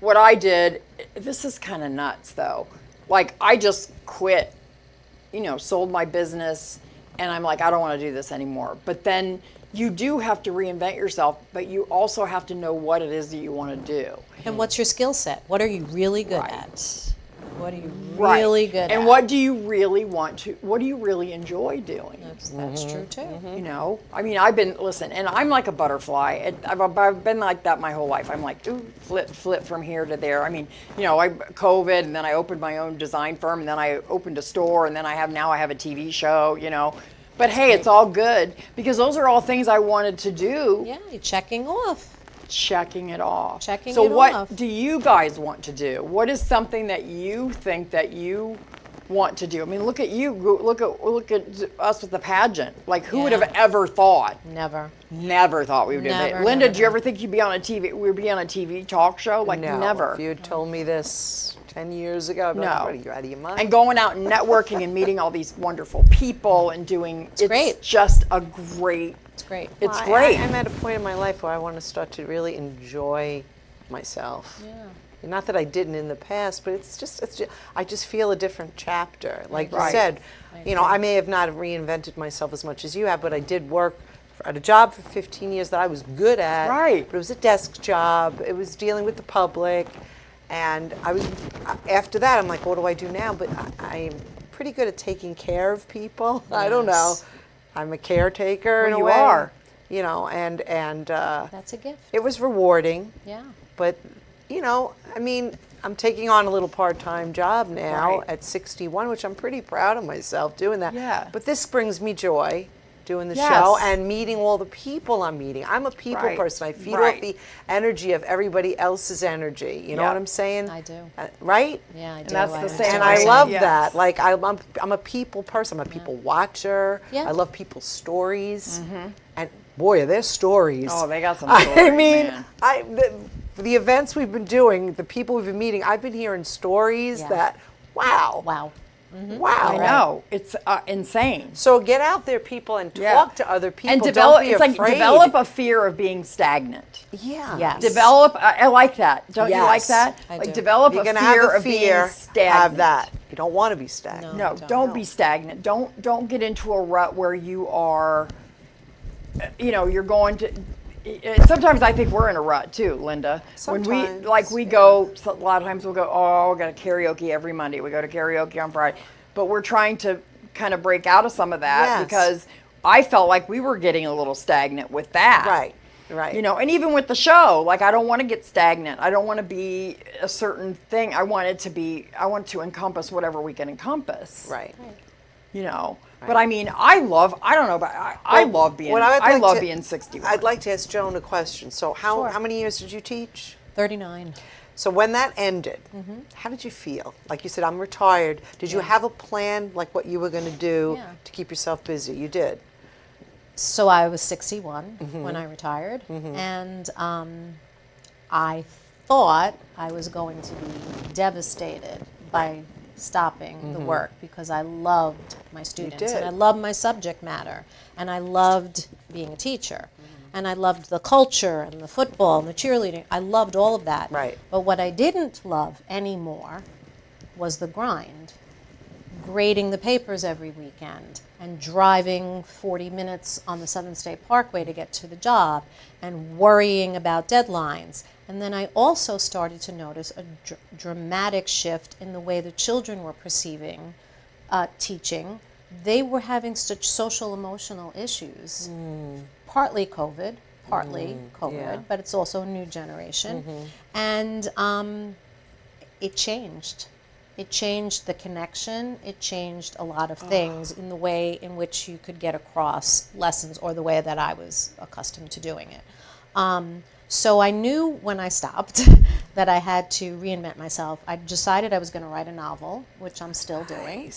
what I did, this is kind of nuts though. Like I just quit, sold my business, and I'm like, I don't want to do this anymore. But then you do have to reinvent yourself, but you also have to know what it is that you want to do. And what's your skill set? What are you really good at? What are you Right. really good at? And what do you really what do you really enjoy doing? That's true too. I mean, and I'm like a butterfly. I've been like that my whole life. I'm like, ooh, flip from here to there. I mean, I COVID, and then I opened my own design firm, and then I opened a store, and then I have a TV show, But hey, it's all good because those are all things I wanted to do. Yeah, you're checking off. Checking it off. Checking so it what off. do you guys want to do? What is something that you think that you want to do? I mean, look at you. Look at us with the pageant. Like, who would have ever thought? Never. Never thought we would do Never, it. Linda, never, did you ever think you'd be on a TV? We'd be on a TV talk show? Like, No, never. If you had told me this 10 years ago, I'd be like, No. what are you out of your mind? And going out and networking and meeting all these wonderful people and doing it's great. just a great. It's great. It's Well, great. I'm at a point in my life where I want to start to really enjoy myself. Yeah. Not that I didn't in the past, but it's just I just feel a different chapter. Like you Right. said, I may have not reinvented myself as much as you have, but I did work at a job for 15 years that I was good at. Right. But it was a desk job. It was dealing with the public, and after that I'm like, what do I do now? But I'm pretty good at taking care of people. I don't know. Yes. I'm a caretaker Well, in a you way. are. And That's a gift. it was rewarding. Yeah. But, I'm taking on a little part-time job now Right. at 61, which I'm pretty proud of myself doing that. Yeah. But this brings me joy. doing the Yes. show and meeting all the people I'm meeting. I'm a people Right. person. I feed Right. off the energy of everybody else's energy. You know Yeah. what I'm saying? I do. Right? Yeah, I do. that's the same And I way. love Yes. that. Like I'm a people person. I'm a people watcher. Yeah. I love people's stories. And boy, are their stories. Oh, they got some I stories, mean, man. the events we've been doing, the people we've been meeting, I've been hearing stories Yeah. that wow. Wow. Wow. I know. It's insane. So get out there, people, and talk Yeah. to other people. And Don't develop, be it's like afraid. develop a fear of being stagnant. Yeah. Yes. Develop, I like that. Don't you like Yes. that? I Like do. develop You're a gonna fear have a of being fear. stagnant. Have that. You don't want to be stagnant. No, don't be stagnant. Don't get into a rut where you are, you're going to. Sometimes I think we're in a rut too, Linda. When Sometimes, we go, so a lot of times we'll go, oh, we got to karaoke every Monday. We go to karaoke on Friday. But we're trying to kind of break out of some of that Yes. because I felt like we were getting a little stagnant with that. Right. And even with the show, like I don't want to get stagnant. I don't want to be a certain thing. I want to encompass whatever we can encompass. Right. But I mean, I love being, What I would I like love to- being 61. I'd like to ask Joan a question. So how many years did you teach? 39. So when that ended, how did you feel? Like you said, I'm retired. Did you have a plan, like what you were going to do Yeah. to keep yourself busy? You did. So I was 61 when I retired, and I thought I was going to be devastated by stopping the work because I loved my students did. and I loved my subject matter and I loved being a teacher and I loved the culture and the football and the cheerleading. I loved all of that. Right. But what I didn't love anymore was the grind. Grading the papers every weekend and driving 40 minutes on the Southern State Parkway to get to the job and worrying about deadlines. And then I also started to notice a dramatic shift in the way the children were perceiving teaching. They were having such social emotional issues, partly COVID, yeah. but it's also a new generation. And it changed. It changed the connection. It changed a lot of things in the way in which you could get across lessons or the way that I was accustomed to doing it. So I knew when I stopped that I had to reinvent myself. I decided I was going to write a novel, which I'm still doing.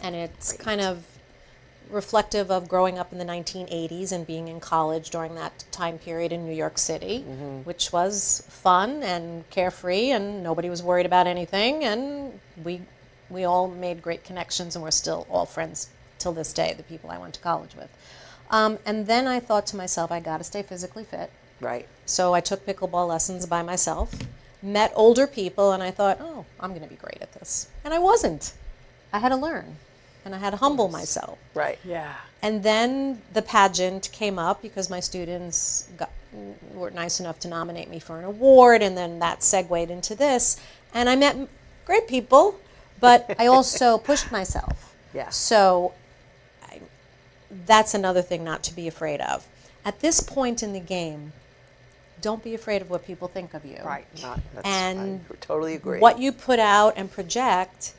And it's kind of reflective of growing up in the 1980s and being in college during that time period in New York City, which was fun and carefree and nobody was worried about anything, and we all made great connections and we're still all friends till this day, the people I went to college with. And then I thought to myself, I got to stay physically fit. Right. So I took pickleball lessons by myself, met older people, and I thought, oh, I'm going to be great at this. And I wasn't. I had to learn, and I had to humble myself. Right. Yeah. And then the pageant came up because my students were nice enough to nominate me for an award, and then that segued into this. And I met great people, but I also pushed myself. Yeah. So that's another thing not to be afraid of. At this point in the game, don't be afraid of what people think of you. Right. And I totally agree. what you put out and project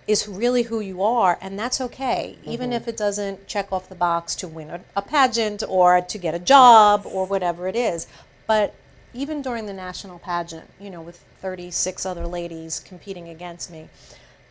is really who you are, and that's okay, even if it doesn't check off the box to win a pageant or to get a job or whatever it is. But even during the national pageant, with 36 other ladies competing against me,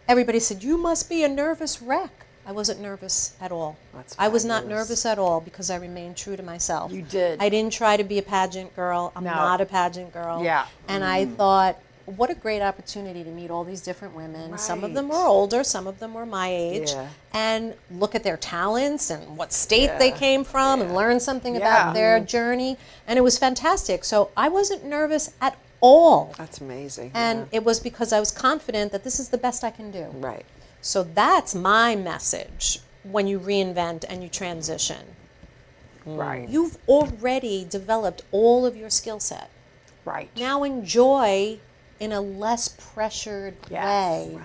everybody said, you must be a nervous wreck. I wasn't nervous at all. I was not nervous at all because I remained true to myself. You did. I didn't try to be a pageant girl. I'm not a pageant girl. Yeah. And I thought, what a great opportunity to meet all these different women. Some of them were older, some of them were my age, and look at their talents and what state they came from and learn something about their journey. And it was fantastic. So I wasn't nervous at all. That's amazing. And it was because I was confident that this is the best I can do. Right. So that's my message when you reinvent and you transition. Right. You've already developed all of your skill set. Right. Now enjoy in a less pressured way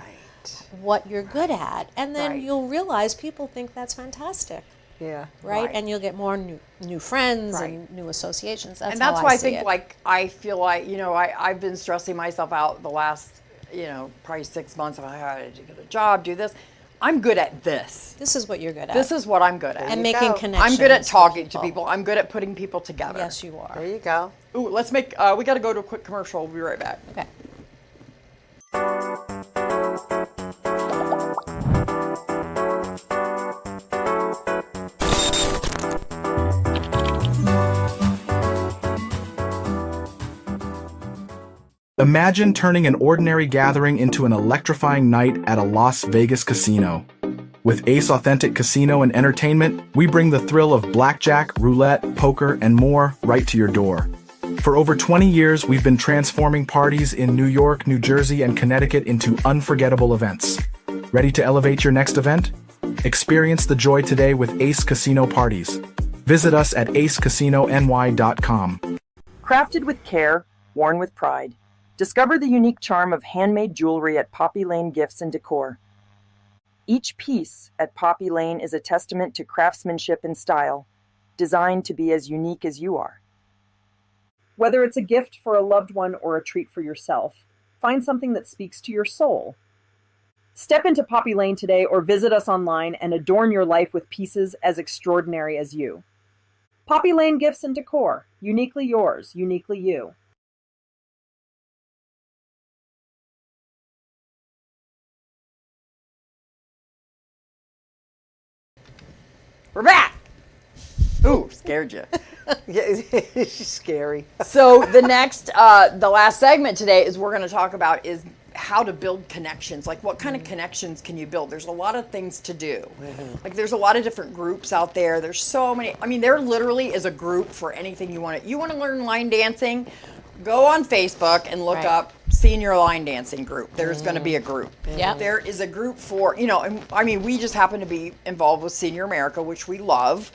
what you're good at. And then you'll realize people think that's fantastic. Yeah. Right? And you'll get more new friends and new associations. That's and that's how why I see think, it. I feel like, I've been stressing myself out the last, probably 6 months. I had to get a job, do this. I'm good at this. This is what you're good at. This is what I'm good at. and making go. connections. I'm good at with talking to people. I'm good at putting people together. Yes, you are. There you go. Ooh, let's make, we got to go to a quick commercial. We'll be right back. Okay. Imagine turning an ordinary gathering into an electrifying night at a Las Vegas casino. With Ace Authentic Casino and Entertainment, we bring the thrill of blackjack, roulette, poker, and more right to your door. For over 20 years, we've been transforming parties in New York, New Jersey, and Connecticut into unforgettable events. Ready to elevate your next event? Experience the joy today with Ace Casino Parties. Visit us at acecasino.ny.com. Crafted with care, worn with pride. Discover the unique charm of handmade jewelry at Poppy Lane Gifts and Decor. Each piece at Poppy Lane is a testament to craftsmanship and style, designed to be as unique as you are. Whether it's a gift for a loved one or a treat for yourself, find something that speaks to your soul. Step into Poppy Lane today or visit us online and adorn your life with pieces as extraordinary as you. Poppy Lane Gifts and Decor, uniquely yours, uniquely you. We're back. Ooh, scared you. Yeah, she's scary. So the next, the last segment today is we're going to talk about is how to build connections. Like what kind of connections can you build? There's a lot of things to do. Like there's a lot of different groups out there. There's so many. I mean, there literally is a group for anything you want to. You want to learn line dancing? Go on Facebook and look up Senior Line Dancing Group. There's going to be a group. Yep. There is a group for, you know, and I mean, we just happen to be involved with Senior America, which we love,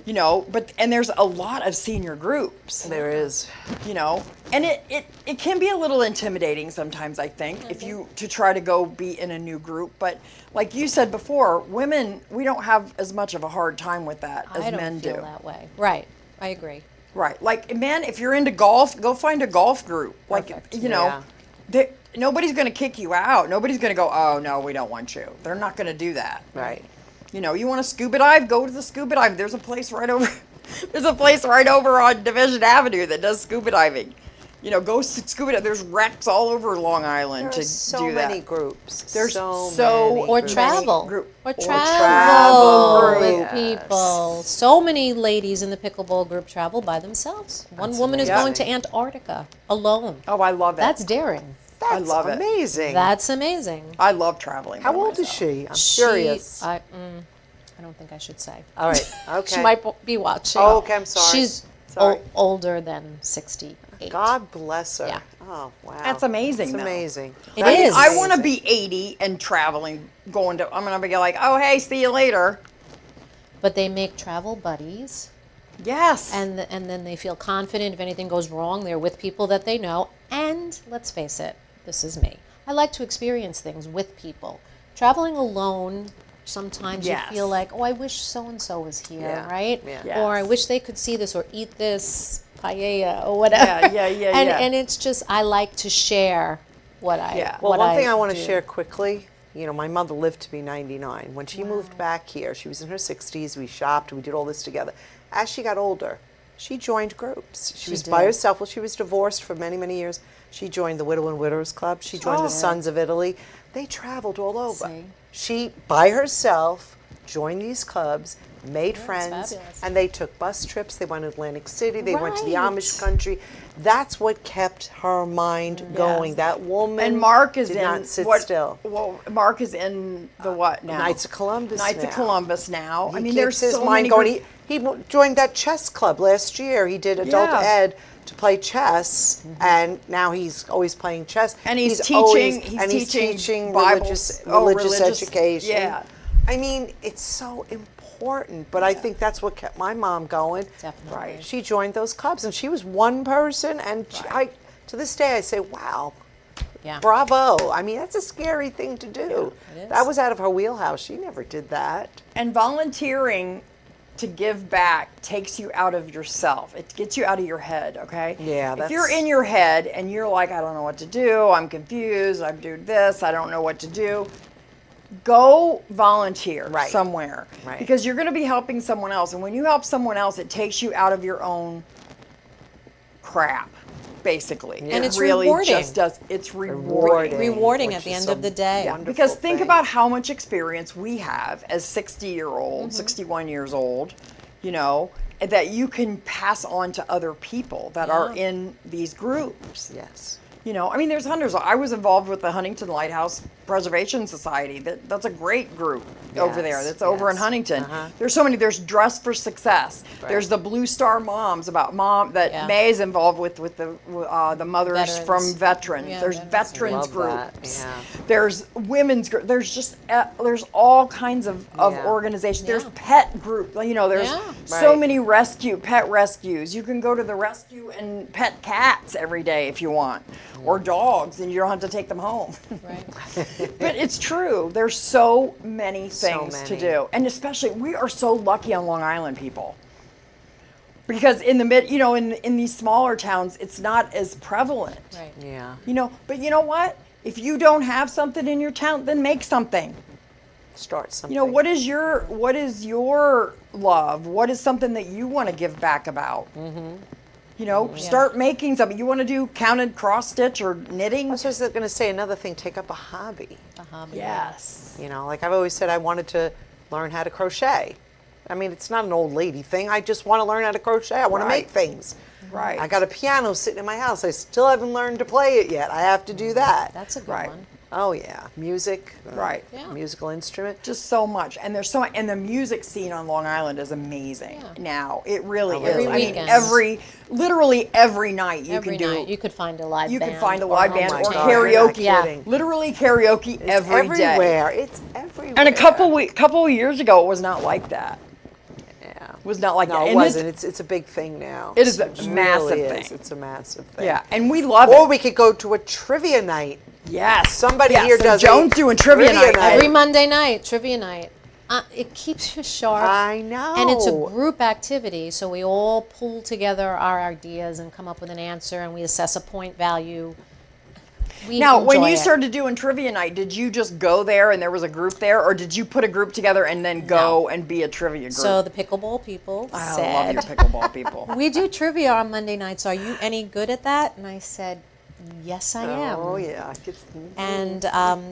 you know, and there's a lot of senior groups. There is. You know, and it can be a little intimidating sometimes, I think, if you, to try to go be in a new group. But like you said before, women, we don't have as much of a hard time with that as men do. I don't feel that way. Right. I agree. Right. Like, men, if you're into golf, go find a golf group. Like, you know, nobody's going to kick you out. Nobody's going to go, oh, no, we don't want you. They're not going to do that. Right. You know, you want to scuba dive? Go to the scuba dive. There's a place right over on Division Avenue that does scuba diving. You know, go scuba dive. There's wrecks all over Long Island to do that. So many groups. There's so many Or groups. travel. Or travel with groups. people. So many ladies in the pickleball group travel by themselves. One woman is going to Antarctica alone. Oh, I love that. That's daring. I love it. Amazing. That's amazing. I love traveling. How old is she? I'm curious. I don't think I should say. All right. Okay. She might be watching. Oh, okay. I'm sorry. She's older than 68. God bless her. Yeah. Oh, wow. That's amazing. It's though. amazing. It is. I want to be 80 and traveling, I'm going to be like, oh, hey, see you later. But they make travel buddies. Yes. And then they feel confident if anything goes wrong. They're with people that they know. And let's face it, this is me. I like to experience things with people. Traveling alone, sometimes Yes. you feel like, oh, I wish so-and-so was here, Yeah. right? Yeah. Or I Yes. wish they could see this or eat this paella or whatever. Yeah. And it's just, I like to share what I Well, what one thing I want to do. share quickly, you know, my mother lived to be 99. When she moved back here, she was in her 60s, we shopped, we did all this together. As she got older, she joined groups. She was by did. herself. Well, she was divorced for many, many years. She joined the Widow and Widowers Club. She joined the Sons of Italy. They traveled all over. See? She, by herself, joined these clubs, made friends, fabulous. and they took bus trips. They went to Atlantic City. They went to the Right. Amish country. That's what kept her mind going. That woman And Mark is did in not sit what, still. Well, Mark is in the what now? Knights of Columbus Knights now. of Columbus now. He I mean, keeps there's his so mind many going. He joined that chess club last year. He did adult Yeah. ed to play chess, and now he's always playing chess. And he's always- teaching- and he's teaching teaching Bibles. religious education. Yeah. I mean, it's so important. But I think that's what kept my mom going. Definitely. Right. She joined those clubs, and she was one person. And to this day, I say, wow. Yeah. Bravo. I mean, that's a scary thing to do. it is. That was out of her wheelhouse. She never did that. And volunteering to give back takes you out of yourself. It gets you out of your head, okay? Yeah, If you're in your head and you're like, I don't know what to do, I'm confused, I'm doing this, I don't know what to do, go volunteer Right. somewhere. Right. Because you're going to be helping someone else. And when you help someone else, it takes you out of your own crap, basically. And It it's really rewarding. just does. It's rewarding. Rewarding which at the is end of the day. Yeah, because think about how much experience we have as 60-year-olds, 61 years old, you know, that you can pass on to other people that are in these groups. Yes. You know, I mean, there's hundreds. I was involved with the Huntington Lighthouse Preservation Society. That's a great group over there. Yes, That's over in yes. Huntington. There's so many. There's Dress for Success. There's the Blue Star Moms about mom that May is involved with the mothers Veterans. from veterans. Yeah, there's veterans Love that, groups. yeah. There's women's groups. There's just there's all kinds of organizations. There's pet group. You know, there's so Right. many pet rescues. You can go to the rescue and pet cats every day if you want, or dogs, and you don't have to take them home. Right. But it's true. There's so many things to many. do, and especially we are so lucky on Long Island, people. Because in the mid, you know, in these smaller towns, it's not as prevalent. Right. Yeah. You know, but you know what? If you don't have something in your town, then make something. Start something. You know, what is your love? What is something that you want to give back about? Mm-hmm. You know, start making something. You want to do counted cross stitch or knitting? I was just going to say another thing. Take up a hobby. A hobby. Yes. You know, like I've always said, I wanted to learn how to crochet. I mean, it's not an old lady thing. I just want to learn how to crochet. I want to make things. Right. I got a piano sitting in my house. I still haven't learned to play it yet. I have to do that. That's a good Right. one. Oh yeah, music. Right. Yeah. Musical instrument. Just so much, and there's so much, and the music scene on Long Island is amazing now. It really is. Every I mean, weekend. literally every night you Every can do. night you could find a live You band. can find a or live home band or God, entertainment. you're not karaoke. Yeah. kidding. Literally karaoke It's every day. everywhere. It's everywhere. And a couple of years ago, it was not like that. Yeah. It was not like No, that. it And wasn't. It's a big thing now. It is a It massive really thing. is. It's a massive thing. Yeah, and we love Or it. we could go to a trivia night. Yes. Somebody Yes, here so does Joan's a doing trivia night. Every Monday night, trivia night. It keeps you sharp. I know. And it's a group activity, so we all pull together our ideas and come up with an answer, and we assess a point value. We Now, when enjoy you it. started doing trivia night, did you just go there and there was a group there, or did you put a group together and then go and be a trivia group? So the pickleball people I love said, your pickleball people. we do trivia on Monday nights. Are you any good at that? And I said, yes, I am. Oh yeah. And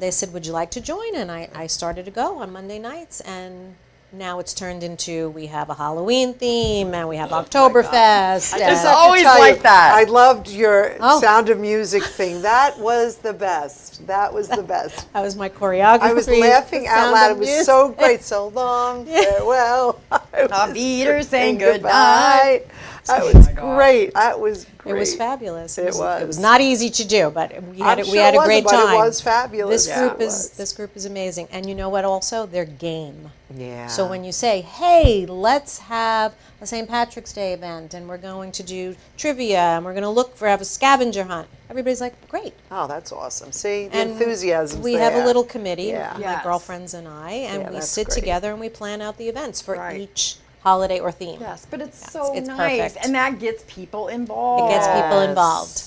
they said, would you like to join? And I started to go on Monday nights, and now it's turned into, we have a Halloween theme, and we have Oktoberfest. It's and- always like that. I loved your Oh. Sound of Music thing. That was the best. That was the best. That was my choreography. I was laughing The out Sound loud. of It was Music. so great. So long, farewell. Auf Wiedersehen, goodbye. goodbye. That was great. That was great. It was fabulous. It It was. was not easy to do, but we had I'm we sure had it a great wasn't, time. but it was fabulous. This Yeah, group it is was. this group is amazing, and you know what? Also, they're game. Yeah. So when you say, "Hey, let's have a St. Patrick's Day event, and we're going to do trivia, and we're going to have a scavenger hunt," everybody's like, "Great!" Oh, that's awesome. See, the And enthusiasm. we have a little committee, Yeah. my Yes. girlfriends and I, and Yeah, we that's sit great. together and we plan out the events for Right. each holiday or theme. Yes, but it's so it's nice, perfect. and that gets people involved. It gets people involved.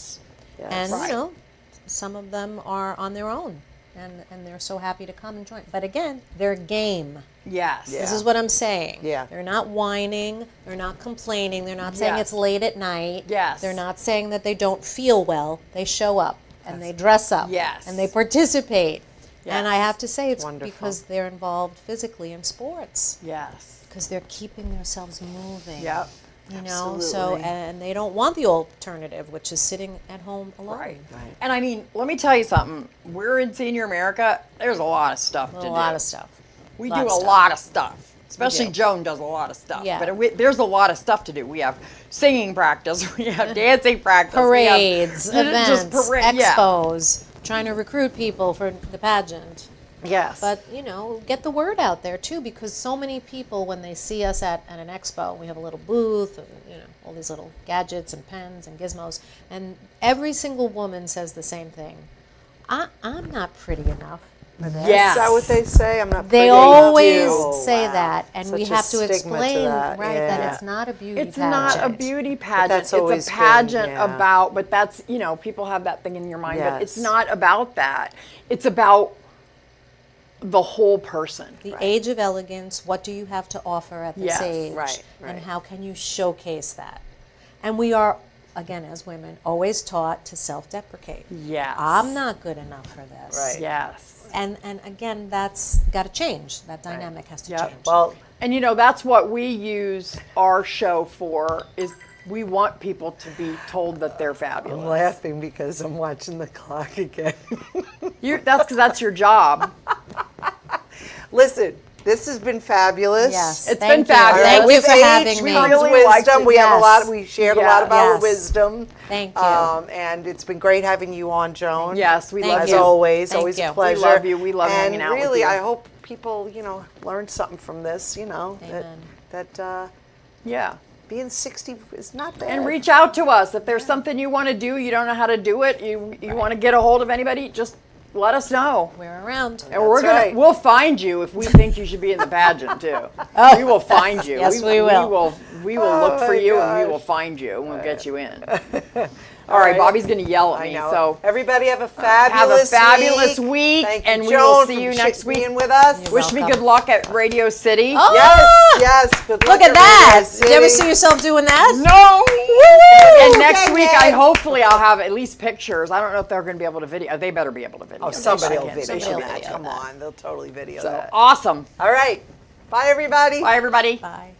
Yes. And Right. you know, some of them are on their own, and they're so happy to come and join. But again, they're game. Yes. This is what I'm saying. Yeah. They're not whining. They're not complaining. They're not saying Yes. it's late at night. Yes. They're not saying that they don't feel well. They show up and they dress up. Yes. And they participate. And I Yes. have to say, it's Wonderful. because they're involved physically in sports. Yes. Because they're keeping themselves moving. Yep. You know, so Absolutely. and they don't want the alternative, which is sitting at home alone. Right. And I mean, let me tell you something. We're in Senior America. There's a lot of stuff to A do. lot of stuff. We Lot do of a stuff. lot of stuff. Especially do. Joan does a lot of stuff. Yeah. But there's a lot of stuff to do. We have singing practice. We have dancing practice. we have Parades, just events, yeah. expos, trying to recruit people for the pageant. Yes. But, you know, get the word out there, too, because so many people, when they see us at an expo, we have a little booth, and, you know, all these little gadgets and pens and gizmos, and every single woman says the same thing. I'm not pretty enough for this. Yes. Is that what they say? I'm not. They pretty always enough. say Wow. that, and we Such a have to stigma explain, that. right, Yeah. that it's not a beauty It's pageant. not a beauty pageant. that's always It's a been, pageant yeah. about, but that's, you know, people have that thing in your mind, but it's Yes. not about that. It's about the whole person. The age of elegance, what do you have to offer at this Yes. age? Right. And how can you showcase that? And we are, again, as women, always taught to self-deprecate. Yes. I'm not good enough for this. Right. Yes. And again, that's got to change. That dynamic has to Yep. change. Well, And that's what we use our show for, is we want people to be told that they're fabulous. I'm laughing because I'm watching the clock again. That's because that's your job. Listen, this has been fabulous. Yes. It's Thank been you. fabulous. Thank you With for age having me. comes really liked wisdom. it. We have a lot. Yes. We shared a lot of Yes. our wisdom. Thank you. And it's been great having you on, Joan. Yes, we Thank love As you. you. always, Thank always you. a We pleasure. love you. We love and hanging out with really, you. I hope people, learn something from this. Amen. That Yeah. being 60 is not bad. And reach out to us. If there's something you want to do, you don't know how to do it, you want to get a hold of anybody, just let us know. We're around. And we'll find you if we think you should be in the pageant too. We will find you. Yes, we will. We will look for my you and we gosh. will find you and we'll get you in. All right, Bobby's going to yell at I me. know. So Everybody have a fabulous week, Thank you, and we Joan, will see for you next week. being with us. wish me welcome. good luck at Radio City. Oh, Yes. Good luck look at that. Radio Did you ever City. see yourself doing that? No! And next Dang week, it. hopefully, I'll have at least pictures. I don't know if they're going to be able to video. They better be able to video. Oh, somebody will They should. video They that. should. Come on, they'll totally video So that. awesome. All right. Bye, everybody. Bye, everybody. Bye.